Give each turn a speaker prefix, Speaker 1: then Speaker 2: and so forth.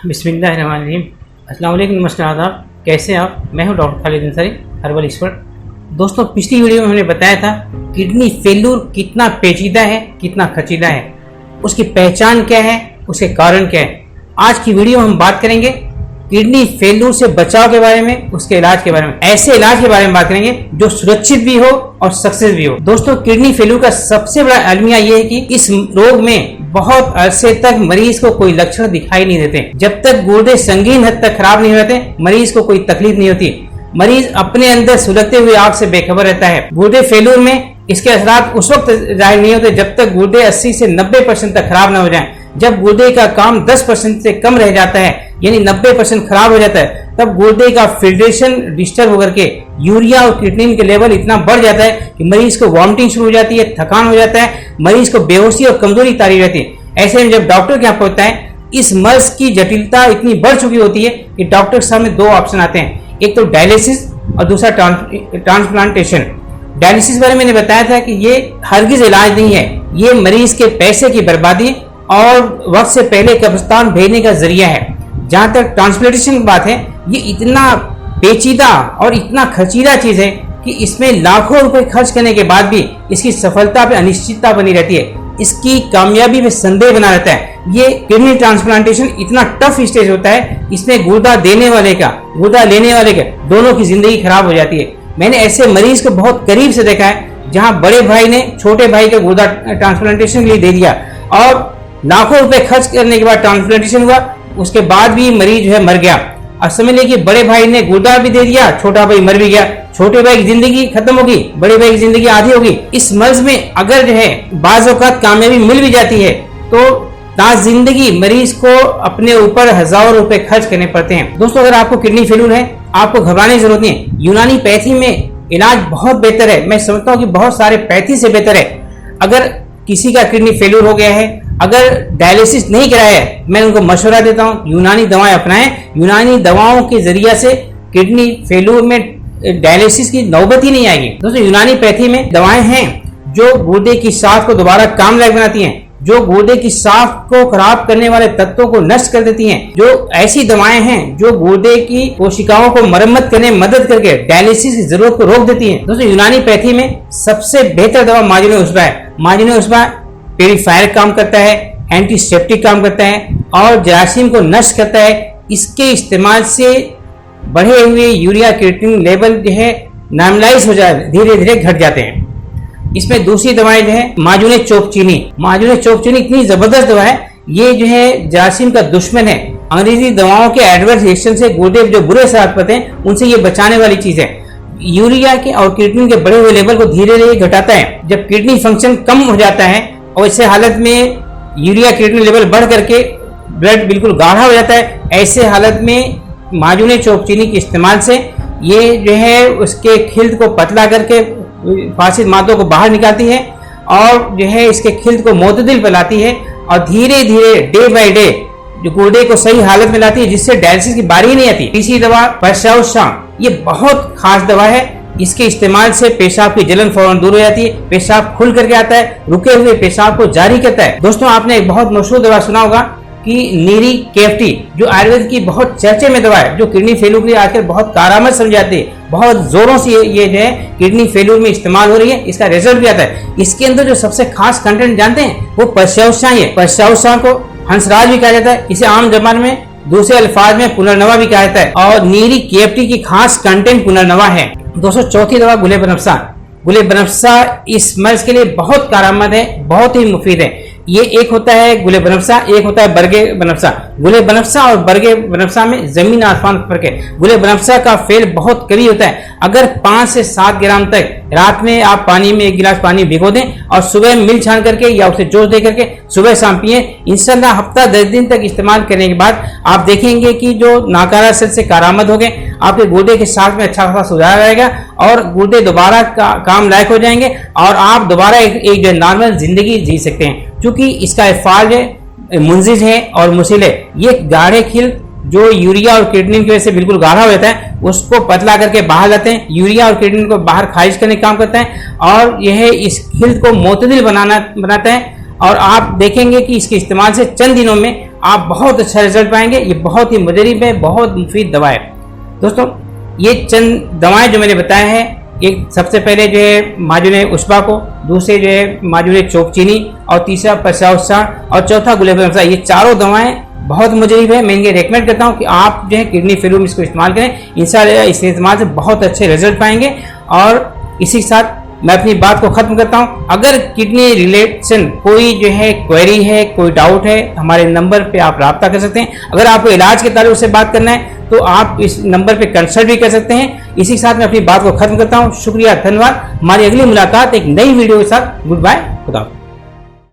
Speaker 1: बिस्मिल्लाहिर्रहमानिर्रहीम। अस्सलाम वालेकुम, नमस्कार, आदाब। कैसे हैं आप? मैं हूं doctor Khalid Ansari, herbal expert. दोस्तों, पिछली वीडियो में हमने बताया था किडनी फेल्यूर कितना पेचीदा है, कितना खर्चीला है, उसकी पहचान क्या है, उसके कारण क्या है। आज की वीडियो में हम बात करेंगे किडनी फेल्यूर से बचाव के बारे में, उसके इलाज के बारे में, ऐसे इलाज के बारे में बात करेंगे जो सुरक्षित भी हो और सक्सेस भी हो। दोस्तों, किडनी फेल्यूर का सबसे बड़ा अलमिया यह है कि इस रोग में बहुत अरसे तक मरीज को कोई लक्षण दिखाई नहीं देते। जब तक गुर्दे संगीन हद तक खराब नहीं होते, मरीज को कोई तकलीफ नहीं होती। मरीज अपने अंदर सुलगते हुए आग से बेखबर रहता है। गुर्दे फेल्यूर में इसके असरात उस वक्त जाहिर नहीं होते जब तक गुर्दे 80 से 90% तक खराब न हो जाएं। जब गुर्दे का काम 10% से कम रह जाता है, यानी 90% खराब हो जाता है, तब गुर्दे का फिल्ट्रेशन डिस्टर्ब होकर के यूरिया और क्रिएटिनिन के लेवल इतना बढ़ जाता है कि मरीज को वॉमिटिंग शुरू हो जाती है, थकान हो जाता है, मरीज को बेहोशी और कमजोरी तारी रहती है। ऐसे में जब डॉक्टर के यहाँ पहुंचता है, इस मर्ज की जटिलता इतनी बढ़ चुकी होती है कि डॉक्टर के सामने दो ऑप्शन आते हैं, एक तो डायलिसिस और दूसरा ट्रांसप्लांटेशन। डायलिसिस बारे में मैंने बताया था कि ये हरगिज इलाज नहीं है, ये मरीज के पैसे की बर्बादी और वक्त से पहले कब्रिस्तान भेजने का जरिया है। जहां तक ट्रांसप्लांटेशन की बात है, ये इतना पेचीदा और इतना खर्चीला चीज है कि इसमें लाखों रुपए खर्च करने के बाद भी इसकी सफलता पे अनिश्चितता बनी रहती है, इसकी कामयाबी में संदेह बना रहता है। ये किडनी ट्रांसप्लांटेशन इतना टफ स्टेज होता है, इसमें गुर्दा देने वाले का, गुर्दा लेने वाले का, दोनों की जिंदगी खराब हो जाती है। मैंने ऐसे मरीज को बहुत करीब से देखा है जहां बड़े भाई ने छोटे भाई का गुर्दा ट्रांसप्लांटेशन के लिए दे दिया और लाखों रुपए खर्च करने के बाद ट्रांसप्लांटेशन हुआ, उसके बाद भी मरीज जो है मर गया। अब समझ लीजिए कि बड़े भाई ने गुर्दा भी दे दिया, छोटा भाई मर भी गया। छोटे भाई की जिंदगी खत्म होगी, बड़े भाई की जिंदगी आधी होगी। इस मर्ज में अगर जो है बाज़ औक़ात कामयाबी मिल भी जाती है तो ताज़ जिंदगी मरीज को अपने ऊपर हजारों रुपए खर्च करने पड़ते हैं। दोस्तों, अगर आपको किडनी फेल्यूर है, आपको घबराने की जरूरत नहीं है। यूनानी पैथी में इलाज बहुत बेहतर है। मैं समझता हूँ कि बहुत सारे पैथी से बेहतर है। अगर किसी का किडनी फेल्यूर हो गया है, अगर डायलिसिस नहीं कराया है, मैं उनको मशवरा देता हूं यूनानी दवाएं अपनाएं। यूनानी दवाओं के जरिए से किडनी फेल्यूर में डायलिसिस की नौबत ही नहीं आएगी। दोस्तों, यूनानी पैथी में दवाएं हैं जो गुर्दे की साख को दोबारा काम लायक बनाती हैं, जो गुर्दे की साख को खराब करने वाले तत्वों को नष्ट कर देती हैं। जो ऐसी दवाएं हैं जो गुर्दे की कोशिकाओं को मरम्मत करने में मदद करके डायलिसिस की जरूरत को रोक देती हैं। दोस्तों, यूनानी पैथी में सबसे बेहतर दवा माजिन उस्बा है। माजिन उस्बा प्यूरीफायर काम करता है, एंटीसेप्टिक काम करता है और जरासीम को नष्ट करता है। इसके इस्तेमाल से बढ़े हुए यूरिया क्रिएटिनिन लेवल जो है नॉर्मलाइज हो जाए, धीरे धीरे घट जाते हैं। इसमें दूसरी दवाएं जो है माजुने चोपचीनी। माजुने चोपचीनी इतनी जबरदस्त दवा है, ये जो है जरासीम का दुश्मन है। अंग्रेजी दवाओं के एडवर्स रिएक्शन से गुर्दे जो बुरे असर पड़ते हैं उनसे ये बचाने वाली चीज है। यूरिया के और क्रिएटिनिन के बढ़े हुए लेवल को धीरे धीरे घटाता है। जब किडनी फंक्शन कम हो जाता है और ऐसे हालत में यूरिया क्रिएटिनिन लेवल बढ़ करके ब्लड बिल्कुल गाढ़ा हो जाता है, ऐसे हालत में माजुने चोपचीनी के इस्तेमाल से ये जो है उसके खिल्द को पतला करके फासिद मादों को बाहर निकालती है और जो है इसके खिल्द को मोतदिल बनाती है और धीरे धीरे डे बाय डे जो गुर्दे को सही हालत में लाती है, जिससे डायलिसिस की बारी ही नहीं आती। तीसरी दवा परसाउशां, ये बहुत खास दवा है। इसके इस्तेमाल से पेशाब की जलन फौरन दूर हो जाती है, पेशाब खुल करके आता है, रुके हुए पेशाब को जारी करता है। दोस्तों, आपने एक बहुत मशहूर दवा सुना होगा कि नीरी केफ्टी, जो आयुर्वेद की बहुत चर्चे में दवा है, जो किडनी फेल्यूर के लिए आजकल बहुत कारआमद समझ जाती है। बहुत जोरों से ये जो है किडनी फेल्यूर में इस्तेमाल हो रही है, इसका रिजल्ट भी आता है। इसके अंदर जो सबसे खास कंटेंट जानते हैं वो परसाउशां है। परसाउशां को हंसराज भी कहा जाता है, इसे आम जबान में दूसरे अल्फाज में पुनर्नवा भी कहा जाता है और नीरी केफ्टी की खास कंटेंट पुनर्नवा है। दोस्तों, चौथी दवा गुले बनफ्सा। गुले बनफ्सा इस मर्ज के लिए बहुत कारआमद है, बहुत ही मुफीद है। ये एक होता है गुले बनफ्सा, एक होता है बरगे बनफ्सा। गुले बनफ्सा और बरगे बनफ्सा में जमीन आसमान का फर्क है। गुले बनफ्सा का फेल बहुत कभी होता है। अगर 5 से 7 ग्राम तक रात में आप पानी में 1 गिलास पानी भिगो दें और सुबह मिल छान करके या उसे जोश दे करके सुबह शाम पिए, इंशाल्लाह हफ्ता 10 दिन तक इस्तेमाल करने के बाद आप देखेंगे कि जो नाकारा असर से कारआमद हो गए, आपके गुर्दे के साथ में अच्छा खासा सुधार आएगा और गुर्दे दोबारा काम लायक हो जाएंगे और आप दोबारा एक जो नॉर्मल जिंदगी जी सकते हैं। क्योंकि इसका इफाज है मुंजिज है और मुसिल है। ये गाढ़े खिल जो यूरिया और क्रिएटिनिन की वजह से बिल्कुल गाढ़ा हो जाता है, उसको पतला करके बाहर लाते हैं। यूरिया और क्रिएटिनिन को बाहर खारिज करने का काम करता है और यह इस खिल्द को मोतदिल बनाता है और आप देखेंगे कि इसके इस्तेमाल से चंद दिनों में आप बहुत अच्छा रिजल्ट पाएंगे। ये बहुत ही मुजरिब है, बहुत मुफीद दवा है। दोस्तों ये चंद दवाएं जो मैंने बताया है, एक सबसे पहले जो है माजुन उस्बा को, दूसरे जो है माजुन चोक चीनी, और तीसरा पसाउसाण, और चौथा गुलेब। ये चारों दवाएं बहुत मुजरिब है। मैं इनके रेकमेंड करता हूँ कि आप जो है किडनी फेलियर में इसको इस्तेमाल करें। इंशाल्लाह इसके इस्तेमाल से बहुत अच्छे रिजल्ट पाएंगे। और इसी के साथ मैं अपनी बात को खत्म करता हूँ। अगर किडनी रिलेशन कोई जो है क्वेरी है, कोई डाउट है, हमारे नंबर पे आप रब्ता कर सकते हैं। अगर आपको इलाज के ताल्लुक से बात करना है तो आप इस नंबर पे कंसल्ट भी कर सकते हैं। इसी के साथ मैं अपनी बात को खत्म करता हूँ। शुक्रिया, धन्यवाद। हमारी अगली मुलाकात एक नई वीडियो के साथ। गुड बाय, खुदा।